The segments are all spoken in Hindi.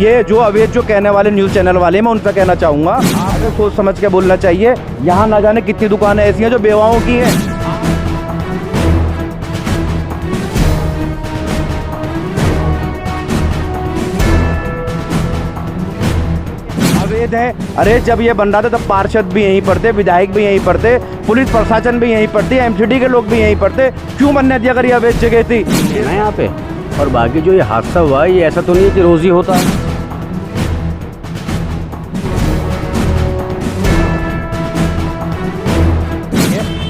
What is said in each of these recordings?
ये जो अवैध जो कहने वाले न्यूज़ चैनल वाले मैं उन पर कहना चाहूँगा, आपको सोच समझ के बोलना चाहिए। यहाँ ना जाने कितनी दुकानें ऐसी हैं जो बेवाओं की हैं। अवैध है। अरे जब ये बन रहा था तब पार्षद भी यहीं पर थे, विधायक भी यहीं पर थे, पुलिस प्रशासन भी यहीं पर थी, एमसीडी के लोग भी यहीं पर थे। क्यों बनने दिया अगर ये अवैध जगह थी ना यहाँ पे? और बाकी जो ये हादसा हुआ ये ऐसा तो नहीं है कि रोज ही होता है।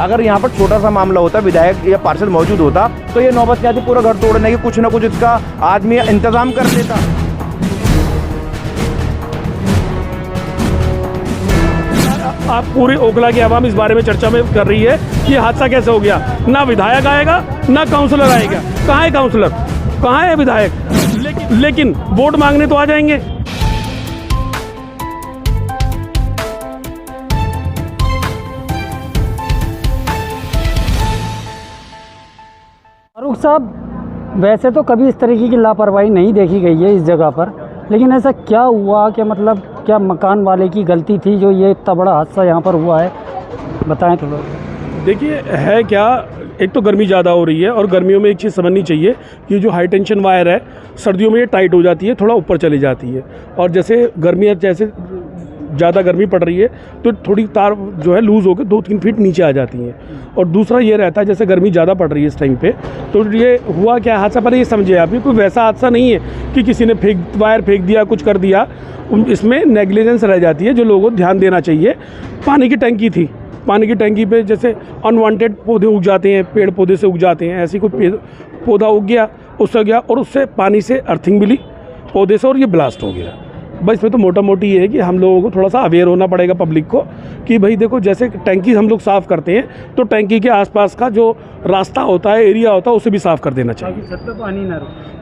अगर यहाँ पर छोटा सा मामला होता, विधायक या पार्षद मौजूद होता तो ये नौबत क्या थी पूरा घर तोड़ने की, कुछ ना कुछ इसका आदमी इंतजाम कर देता। आप पूरी ओखला की आवाम इस बारे में चर्चा में कर रही है कि हादसा कैसे हो गया। ना विधायक आएगा ना काउंसलर आएगा। कहाँ है काउंसलर, कहाँ है विधायक? लेकिन वोट मांगने तो आ जाएंगे। फारूक साहब, वैसे तो कभी इस तरीके की लापरवाही नहीं देखी गई है इस जगह पर, लेकिन ऐसा क्या हुआ कि मतलब क्या मकान वाले की गलती थी जो ये इतना बड़ा हादसा यहाँ पर हुआ है, बताएं थोड़ा। देखिए है क्या, एक तो गर्मी ज़्यादा हो रही है और गर्मियों में एक चीज़ समझनी चाहिए कि जो हाई टेंशन वायर है सर्दियों में ये टाइट हो जाती है, थोड़ा ऊपर चली जाती है। और जैसे गर्मी जैसे ज़्यादा गर्मी पड़ रही है तो थोड़ी तार जो है लूज़ होकर 2-3 फीट नीचे आ जाती हैं। और दूसरा ये रहता है जैसे गर्मी ज़्यादा पड़ रही है इस टाइम पे, तो ये हुआ क्या हादसा, पर ये समझे आप, ये कोई वैसा हादसा नहीं है कि किसी ने वायर फेंक दिया, कुछ कर दिया। इसमें नेग्लिजेंस रह जाती है जो लोगों को ध्यान देना चाहिए। पानी की टंकी थी, पानी की टंकी पे जैसे अनवांटेड पौधे उग जाते हैं, पेड़ पौधे से उग जाते हैं, ऐसी कोई पौधा उग गया, उससे गया और उससे पानी से अर्थिंग मिली पौधे से और ये ब्लास्ट हो गया। बस इसमें तो मोटा मोटी ये है कि हम लोगों को थोड़ा सा अवेयर होना पड़ेगा पब्लिक को कि भाई देखो जैसे टैंकी हम लोग साफ़ करते हैं तो टैंकी के आसपास का जो रास्ता होता है, एरिया होता है, उसे भी साफ़ कर देना चाहिए।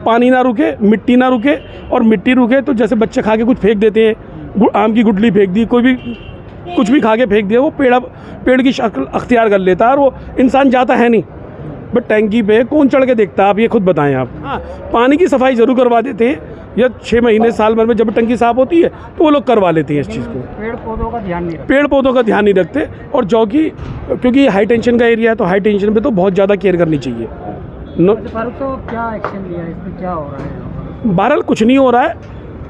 पानी ना रुके, मिट्टी ना रुके, और मिट्टी रुके तो जैसे बच्चे खा के कुछ फेंक देते हैं, आम की गुठली फेंक दी, कोई भी कुछ भी खा के फेंक दिया, वो पेड़ की शक्ल अख्तियार कर लेता है और वो इंसान जाता है नहीं। बट टैंकी पे कौन चढ़ के देखता है, आप ये खुद बताएं आप। हाँ, पानी की सफाई ज़रूर करवा देते हैं, या 6 महीने साल भर में जब टंकी साफ़ होती है तो वो लोग करवा लेते हैं इस चीज़ को। पेड़ पौधों का ध्यान नहीं रखते। और जो कि क्योंकि हाई टेंशन का एरिया है तो हाई टेंशन पे तो बहुत ज़्यादा केयर करनी चाहिए। फारूक तो क्या एक्शन लिया, इसमें क्या हो रहा है? बहरहाल कुछ नहीं हो रहा है,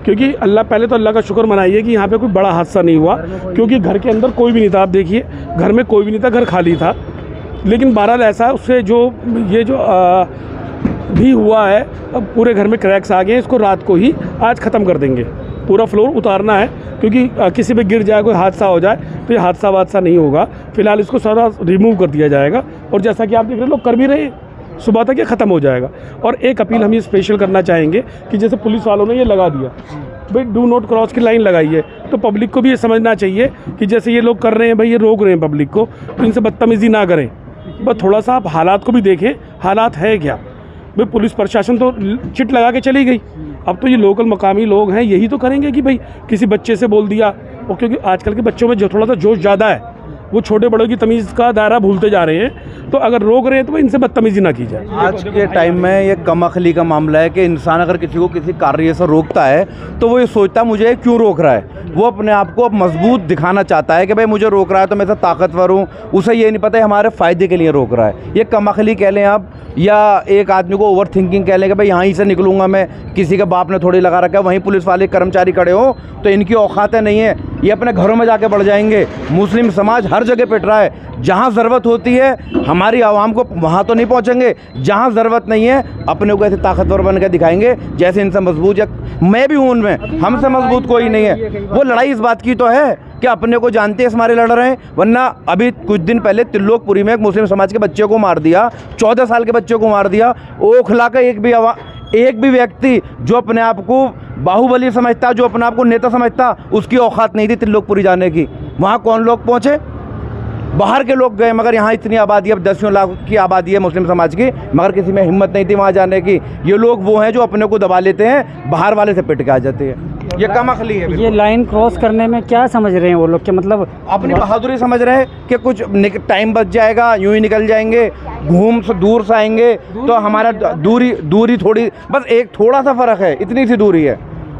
क्योंकि पहले तो अल्लाह का शुक्र मनाइए कि यहाँ पे कोई बड़ा हादसा नहीं हुआ, क्योंकि घर के अंदर कोई भी नहीं था। आप देखिए घर में कोई भी नहीं था, घर खाली था। लेकिन बहरहाल ऐसा उससे जो ये जो भी हुआ है, अब पूरे घर में क्रैक्स आ गए हैं, इसको रात को ही आज ख़त्म कर देंगे। पूरा फ्लोर उतारना है, क्योंकि किसी पे गिर जाए, कोई हादसा हो जाए तो ये हादसा नहीं होगा। फिलहाल इसको सारा रिमूव कर दिया जाएगा और जैसा कि आप देख रहे हैं लोग कर भी रहे हैं, सुबह तक ये ख़त्म हो जाएगा। और एक अपील हम ये स्पेशल करना चाहेंगे कि जैसे पुलिस वालों ने ये लगा दिया, भाई डू नॉट क्रॉस की लाइन लगाई है, तो पब्लिक को भी ये समझना चाहिए कि जैसे ये लोग कर रहे हैं, भाई ये रोक रहे हैं पब्लिक को, तो इनसे बदतमीज़ी ना करें। बस थोड़ा सा आप हालात को भी देखें, हालात है क्या। भाई पुलिस प्रशासन तो चिट लगा के चली गई, अब तो ये लोकल मकामी लोग हैं यही तो करेंगे कि भाई किसी बच्चे से बोल दिया। और क्योंकि आजकल के बच्चों में जो थोड़ा सा जोश ज़्यादा है, वो छोटे बड़ों की तमीज़ का दायरा भूलते जा रहे हैं, तो अगर रोक रहे हैं तो इनसे बदतमीज़ी ना की जाए। आज के टाइम में ये कमअखली का मामला है कि इंसान अगर किसी को किसी कार्य से रोकता है तो वो ये सोचता है मुझे क्यों रोक रहा है। वो अपने आप को अब मजबूत दिखाना चाहता है कि भाई मुझे रोक रहा है तो मैं ऐसा ताकतवर हूँ। उसे ये नहीं पता है हमारे फ़ायदे के लिए रोक रहा है। ये कमअखली कह लें आप, या एक आदमी को ओवर थिंकिंग कह लें कि भाई यहाँ ही से निकलूँगा मैं, किसी के बाप ने थोड़ी लगा रखा है, वहीं पुलिस वाले कर्मचारी खड़े हो तो इनकी औकातें नहीं है, ये अपने घरों में जाके बढ़ जाएंगे। मुस्लिम समाज हर जगह पिट रहा है, जहाँ ज़रूरत होती है हमारी आवाम को वहाँ तो नहीं पहुँचेंगे, जहाँ ज़रूरत नहीं है अपने को ऐसे ताकतवर बन के दिखाएंगे जैसे इनसे मजबूत, या मैं भी हूँ उनमें, हमसे मजबूत कोई नहीं है। वो लड़ाई इस बात की तो है कि अपने को जानते हैं इस मारे लड़ रहे हैं, वरना अभी कुछ दिन पहले तिल्लोकपुरी में एक मुस्लिम समाज के बच्चे को मार दिया, 14 साल के बच्चे को मार दिया। ओखला का एक भी व्यक्ति जो अपने आप को बाहुबली समझता, जो अपने आप को नेता समझता, उसकी औकात नहीं थी तिल्लोकपुरी जाने की। वहाँ कौन लोग पहुँचे, बाहर के लोग गए, मगर यहाँ इतनी आबादी, अब 10 लाख की आबादी है मुस्लिम समाज की, मगर किसी में हिम्मत नहीं थी वहाँ जाने की। ये लोग वो हैं जो अपने को दबा लेते हैं, बाहर वाले से पिट के आ जाते हैं। ये कमअखली है। ये लाइन क्रॉस करने में क्या समझ रहे हैं वो लोग, कि मतलब अपनी बहादुरी समझ रहे हैं कि कुछ टाइम बच जाएगा, यूं ही निकल जाएंगे, घूम से दूर से आएंगे तो हमारा दूरी थोड़ी, बस एक थोड़ा सा फ़र्क है, इतनी सी दूरी है।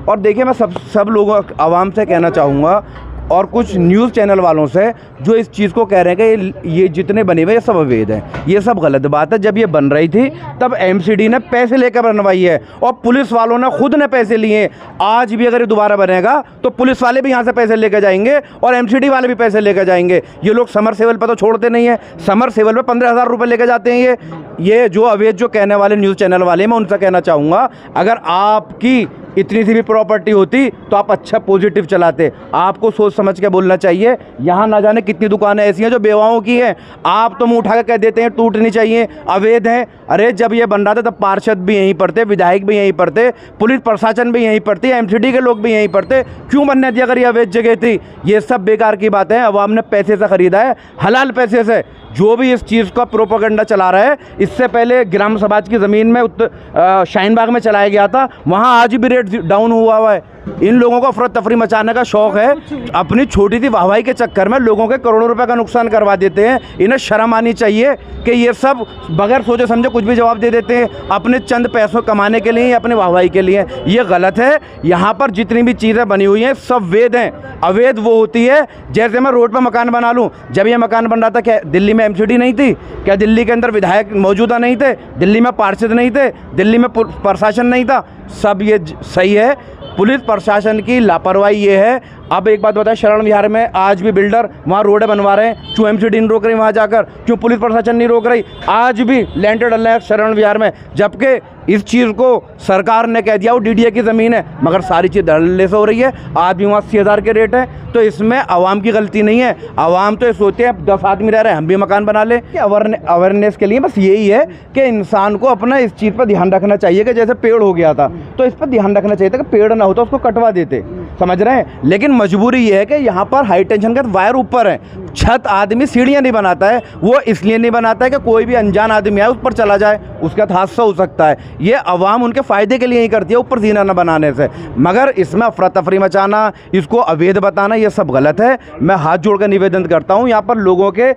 और देखिए मैं सब लोगों आवाम से कहना चाहूँगा और कुछ न्यूज़ चैनल वालों से जो इस चीज़ को कह रहे हैं कि ये जितने बने हुए ये सब अवैध हैं, ये सब गलत बात है। जब ये बन रही थी तब एमसीडी ने पैसे लेकर बनवाई है और पुलिस वालों ने खुद ने पैसे लिए। आज भी अगर ये दोबारा बनेगा तो पुलिस वाले भी यहाँ से पैसे लेकर जाएंगे और एमसीडी वाले भी पैसे लेकर जाएंगे। ये लोग समर सेवल पर तो छोड़ते नहीं है, समर सेवल पर 15,000 रुपये लेकर जाते हैं। ये जो अवैध जो कहने वाले न्यूज़ चैनल वाले, मैं उनसे कहना चाहूँगा अगर आपकी इतनी सी भी प्रॉपर्टी होती तो आप अच्छा पॉजिटिव चलाते। आपको सोच समझ के बोलना चाहिए। यहाँ ना जाने कितनी दुकानें ऐसी हैं जो बेवाओं की हैं, आप तो मुँह उठा के कह देते हैं टूटनी चाहिए, अवैध हैं। अरे जब ये बन रहा था तब पार्षद भी यहीं पर थे, विधायक भी यहीं पर थे, पुलिस प्रशासन भी यहीं पर थे, एमसीडी के लोग भी यहीं पर थे। क्यों बनने दिया अगर ये अवैध जगह थी? ये सब बेकार की बात है। अवाम ने पैसे से ख़रीदा है, हलाल पैसे से। जो भी इस चीज़ का प्रोपेगेंडा चला रहा है, इससे पहले ग्राम समाज की ज़मीन में शाहीन बाग में चलाया गया था, वहाँ आज भी रेट डाउन हुआ है। इन लोगों को अफरा तफरी मचाने का शौक़ है, अपनी छोटी सी वाहवाही के चक्कर में लोगों के करोड़ों रुपए का नुकसान करवा देते हैं। इन्हें शर्म आनी चाहिए कि ये सब बगैर सोचे समझे कुछ भी जवाब दे देते हैं अपने चंद पैसों कमाने के लिए, अपने वाहवाही के लिए। ये गलत है। यहाँ पर जितनी भी चीज़ें बनी हुई हैं सब वैध हैं। अवैध वो होती है जैसे मैं रोड पर मकान बना लूँ। जब ये मकान बन रहा था क्या दिल्ली में एमसीडी नहीं थी? क्या दिल्ली के अंदर विधायक मौजूदा नहीं थे? दिल्ली में पार्षद नहीं थे? दिल्ली में प्रशासन नहीं था? सब ये सही है। पुलिस प्रशासन की लापरवाही ये है। अब एक बात बताएं, शरण विहार में आज भी बिल्डर वहाँ रोडें बनवा रहे हैं, क्यों एमसीडी नहीं रोक रही वहाँ जाकर? क्यों पुलिस प्रशासन नहीं रोक रही? आज भी लैंटर डल रहे हैं शरण विहार में, जबकि इस चीज़ को सरकार ने कह दिया वो डीडीए की ज़मीन है, मगर सारी चीज़ धड़ल्ले से हो रही है। आज भी वहाँ 80,000 के रेट है। तो इसमें आवाम की गलती नहीं है। आवाम तो ये सोचते हैं 10 आदमी रह रहे हैं हम भी मकान बना लें। अवेयरनेस के लिए बस यही है कि इंसान को अपना इस चीज़ पर ध्यान रखना चाहिए कि जैसे पेड़ हो गया था तो इस पर ध्यान रखना चाहिए था कि पेड़ ना होता उसको कटवा देते, समझ रहे हैं। लेकिन मजबूरी ये है कि यहाँ पर हाई टेंशन का वायर ऊपर है, छत आदमी सीढ़ियाँ नहीं बनाता है। वो इसलिए नहीं बनाता है कि कोई भी अनजान आदमी आए उस पर चला जाए, उसके साथ हादसा हो सकता है। ये अवाम उनके फ़ायदे के लिए ही करती है, ऊपर जीना न बनाने से। मगर इसमें अफरा तफरी मचाना, इसको अवैध बताना, ये सब गलत है। मैं हाथ जोड़कर निवेदन करता हूँ, यहाँ पर लोगों के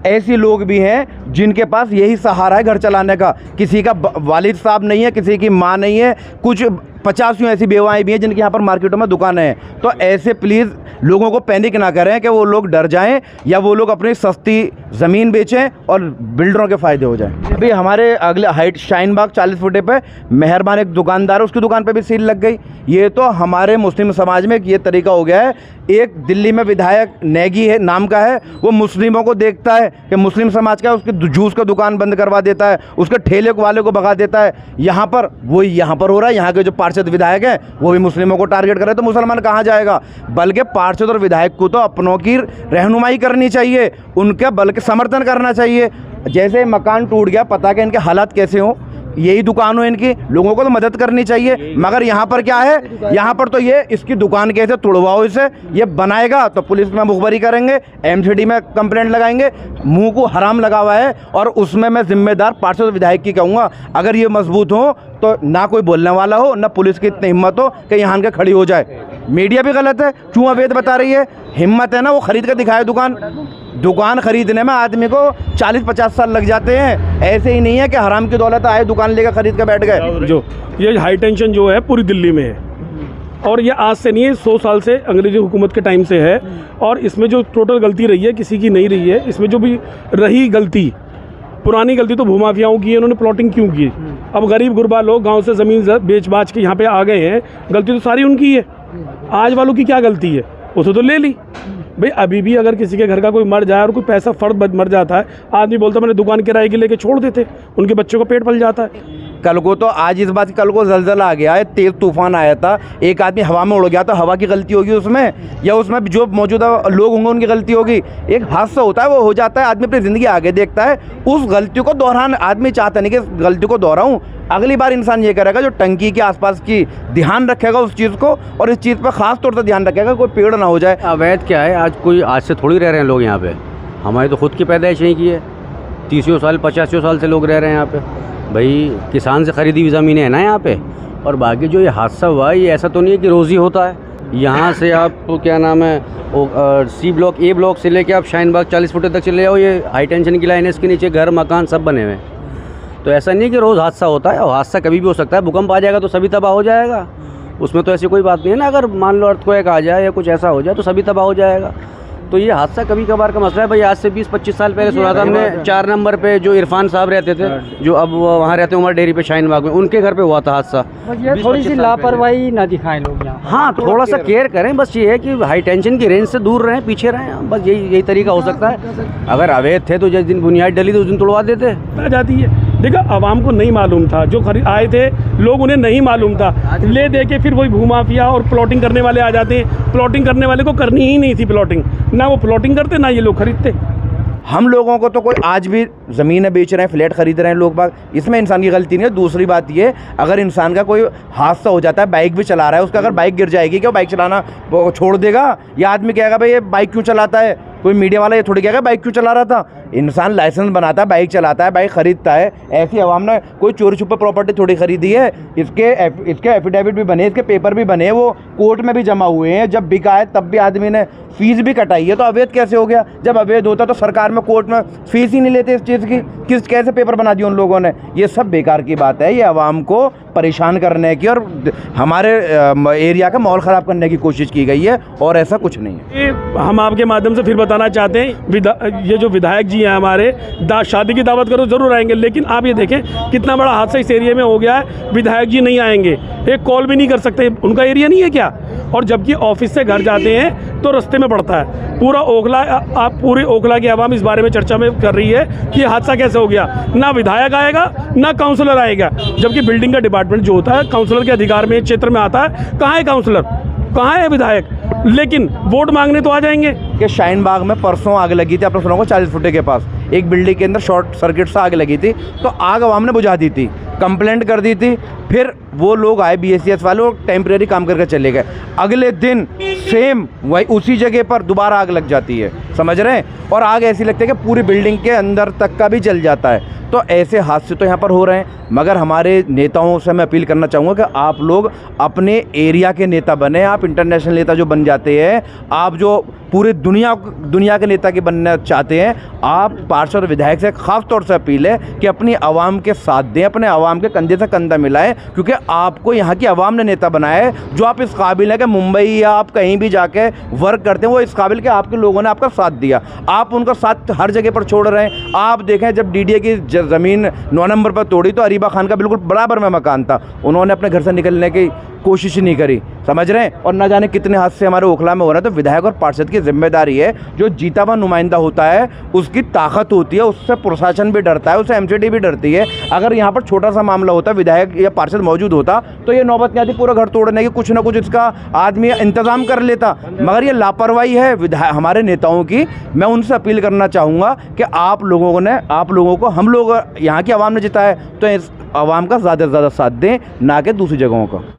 ऐसे लोग भी हैं जिनके पास यही सहारा है घर चलाने का। किसी का वालिद साहब नहीं है, किसी की माँ नहीं है, कुछ 50 ऐसी बेवाएँ भी हैं जिनके यहाँ पर मार्केटों में दुकानें हैं। तो ऐसे प्लीज़ लोगों को पैनिक ना करें कि वो लोग डर जाएं या वो लोग अपनी सस्ती ज़मीन बेचें और बिल्डरों के फ़ायदे हो जाएं। अभी हमारे अगले हाइट शाहीन बाग 40 फुटे पे मेहरबान एक दुकानदार है, उसकी दुकान पे भी सील लग गई। ये तो हमारे मुस्लिम समाज में ये तरीका हो गया है। एक दिल्ली में विधायक नेगी है नाम का है, वो मुस्लिमों को देखता है कि मुस्लिम समाज का है, उसके जूस का दुकान बंद करवा देता है, उसके ठेले वाले को भगा देता है। यहाँ पर वही यहाँ पर हो रहा है। यहाँ के जो पार्षद विधायक हैं वो भी मुस्लिमों को टारगेट कर रहे हैं, तो मुसलमान कहाँ जाएगा? बल्कि पार्षद और विधायक को तो अपनों की रहनुमाई करनी चाहिए, उनका बल्कि समर्थन करना चाहिए। जैसे मकान टूट गया, पता कि इनके हालात कैसे हों, यही दुकान हो इनकी, लोगों को तो मदद करनी चाहिए। मगर यहाँ पर क्या है, यहाँ पर तो ये इसकी दुकान कैसे तोड़वाओ इसे, ये बनाएगा तो पुलिस में मुखबरी करेंगे, एमसीडी में कंप्लेंट लगाएंगे। मुंह को हराम लगा हुआ है और उसमें मैं जिम्मेदार पार्षद विधायक की कहूँगा। अगर ये मजबूत हो तो ना कोई बोलने वाला हो, ना पुलिस की इतनी हिम्मत हो कि यहाँ के खड़ी हो जाए। मीडिया भी गलत है, क्यों अवैध बता रही है? हिम्मत है ना वो खरीद कर दिखाए दुकान खरीदने में आदमी को 40-50 साल लग जाते हैं। ऐसे ही नहीं है कि हराम की दौलत आए दुकान लेकर खरीद कर बैठ गए। जो ये हाई टेंशन जो है पूरी दिल्ली में है और ये आज से नहीं है, 100 साल से अंग्रेजी हुकूमत के टाइम से है। और इसमें जो टोटल गलती रही है किसी की नहीं रही है। इसमें जो भी रही गलती, पुरानी गलती तो भूमाफियाओं की है, उन्होंने प्लॉटिंग क्यों की। अब गरीब गुरबा लोग गांव से ज़मीन बेच बाच के यहाँ पे आ गए हैं, गलती तो सारी उनकी है। आज वालों की क्या गलती है? उसे तो ले ली भाई। अभी भी अगर किसी के घर का कोई मर जाए और कोई पैसा फर्द मर जाता है, आदमी बोलता मैंने दुकान किराए के लेके छोड़ देते, उनके बच्चों का पेट पल जाता है। कल को तो आज इस बात, कल को जलजला आ गया है, तेज़ तूफान आया था, एक आदमी हवा में उड़ गया, तो हवा की गलती होगी उसमें, या उसमें जो मौजूदा लोग होंगे उनकी गलती होगी? एक हादसा होता है, वो हो जाता है, आदमी अपनी ज़िंदगी आगे देखता है। उस गलती को दोहराना आदमी चाहता नहीं कि गलती को दोहराऊँ। अगली बार इंसान ये करेगा जो टंकी के आसपास की ध्यान रखेगा उस चीज़ को, और इस चीज़ पर ख़ास तौर से ध्यान रखेगा कोई पेड़ ना हो जाए। अवैध क्या है? आज से थोड़ी रह रहे हैं लोग यहाँ पे। हमारी तो खुद की पैदाइश यहीं की है, 30 साल 50 साल से लोग रह रहे हैं यहाँ पे। भाई किसान से ख़रीदी हुई ज़मीनें हैं ना यहाँ पे। और बाकी जो ये हादसा हुआ है, ये ऐसा तो नहीं है कि रोज़ ही होता है। यहाँ से आप क्या नाम है सी ब्लॉक ए ब्लॉक से लेके आप शाहीन बाग 40 फुटे तक चले जाओ, ये हाई टेंशन की लाइन है, इसके नीचे घर मकान सब बने हुए हैं। तो ऐसा नहीं कि रोज़ हादसा होता है, और हादसा कभी भी हो सकता है। भूकंप आ जाएगा तो सभी तबाह हो जाएगा। उसमें तो ऐसी कोई बात नहीं है ना, अगर मान लो अर्थक्वेक आ जाए या कुछ ऐसा हो जाए तो सभी तबाह हो जाएगा। तो ये हादसा कभी कभार का मसला है भाई। आज से 20-25 साल पहले सुना था हमने 4 नंबर पे जो इरफान साहब रहते थे, जो अब वहाँ रहते हैं उमर डेयरी पे शाहीन बाग में, उनके घर पे हुआ था हादसा। बस ये थोड़ी सी लापरवाही ना दिखाएं लोग यहाँ। हाँ, थोड़ा सा केयर करें, बस ये है कि हाई टेंशन की रेंज से दूर रहें, पीछे रहें, बस यही तरीका हो सकता है। अगर अवैध थे तो जिस दिन बुनियाद डली तो उस दिन तोड़वा देते। आ जाती है। देखा, आवाम को नहीं मालूम था, जो आए थे लोग उन्हें नहीं मालूम था, ले दे के फिर वही भूमाफिया और प्लॉटिंग करने वाले आ जाते हैं। प्लॉटिंग करने वाले को करनी ही नहीं थी प्लॉटिंग, ना वो प्लॉटिंग करते ना ये लोग खरीदते। हम लोगों को तो कोई आज भी ज़मीनें बेच रहे हैं, फ्लैट खरीद रहे हैं लोग बाग, इसमें इंसान की गलती नहीं है। दूसरी बात ये, अगर इंसान का कोई हादसा हो जाता है, बाइक भी चला रहा है, उसका अगर बाइक गिर जाएगी क्या बाइक चलाना वो छोड़ देगा? या आदमी कहेगा भाई ये बाइक क्यों चलाता है? कोई मीडिया वाला ये थोड़ी कहेगा बाइक क्यों चला रहा था। इंसान लाइसेंस बनाता है, बाइक चलाता है, बाइक खरीदता है। ऐसी आवाम ने कोई चोरी छुपे प्रॉपर्टी थोड़ी खरीदी है। इसके एफिडेविट भी बने, इसके पेपर भी बने, वो कोर्ट में भी जमा हुए हैं। जब बिका है तब भी आदमी ने फीस भी कटाई है, तो अवैध कैसे हो गया? जब अवैध होता तो सरकार में कोर्ट में फीस ही नहीं लेते इस चीज़ की। कैसे पेपर बना दिए उन लोगों ने? ये सब बेकार की बात है। ये आवाम को परेशान करने की और हमारे एरिया का माहौल ख़राब करने की कोशिश की गई है, और ऐसा कुछ नहीं है। ये हम आपके माध्यम से फिर बताना चाहते हैं, ये जो विधायक जी हैं हमारे, शादी की दावत करो ज़रूर आएंगे, लेकिन आप ये देखें कितना बड़ा हादसा इस एरिया में हो गया है। विधायक जी नहीं आएंगे, एक कॉल भी नहीं कर सकते, उनका एरिया नहीं है क्या? और जबकि ऑफिस से घर जाते हैं तो रास्ते में पड़ता है। पूरा ओखला, आप पूरे ओखला की आवाम इस बारे में चर्चा में कर रही है कि हादसा कैसे हो गया। ना विधायक आएगा ना काउंसलर आएगा, जबकि बिल्डिंग का डिपार्टमेंट जो होता है काउंसलर के अधिकार में क्षेत्र में आता है। कहाँ है काउंसलर, कहाँ है विधायक? लेकिन वोट मांगने तो आ जाएंगे। कि शाहीन बाग में परसों आग लगी थी, आपने सुना होगा 40 फुटे के पास एक बिल्डिंग के अंदर शॉर्ट सर्किट से आग लगी थी, तो आग आवाम ने बुझा दी थी, कंप्लेंट कर दी थी। फिर वो लोग आए BSES वाले और टेम्परेरी काम करके चले गए। अगले दिन सेम वही उसी जगह पर दोबारा आग लग जाती है, समझ रहे हैं? और आग ऐसी लगती है कि पूरी बिल्डिंग के अंदर तक का भी जल जाता है। तो ऐसे हादसे तो यहाँ पर हो रहे हैं, मगर हमारे नेताओं से मैं अपील करना चाहूँगा कि आप लोग अपने एरिया के नेता बने। आप इंटरनेशनल नेता जो बन जाते हैं, आप जो पूरे दुनिया के नेता के बनना चाहते हैं, आप पार्षद और विधायक से खास तौर से अपील है कि अपनी आवाम के साथ दें, अपने आवाम के कंधे से कंधा मिलाएं, क्योंकि आपको यहाँ की आवाम ने नेता बनाया है। जो आप इस काबिल है कि मुंबई या आप कहीं भी जाके वर्क करते हैं, वो इस काबिल के आपके लोगों ने आपका साथ दिया। आप उनका साथ हर जगह पर छोड़ रहे हैं। आप देखें, जब DDA की ज़मीन 9 नंबर पर तोड़ी तो अरीबा खान का बिल्कुल बराबर में मकान था, उन्होंने अपने घर से निकलने की कोशिश ही नहीं करी, समझ रहे हैं? और न जाने कितने हादसे हमारे ओखला में हो रहे हैं। तो विधायक और पार्षद की जिम्मेदारी है, जो जीता हुआ नुमाइंदा होता है उसकी ताकत होती है, उससे प्रशासन भी डरता है, उससे MCD भी डरती है। अगर यहाँ पर छोटा सा मामला होता, विधायक या पार्षद मौजूद होता, तो ये नौबत नहीं आती पूरा घर तोड़ने की, कुछ ना कुछ इसका आदमी इंतज़ाम कर लेता। मगर ये लापरवाही है हमारे नेताओं की। मैं उनसे अपील करना चाहूँगा कि आप लोगों को हम लोग यहाँ की आवाम ने जिताया है, तो इस आवाम का ज़्यादा से ज़्यादा साथ दें, ना कि दूसरी जगहों का।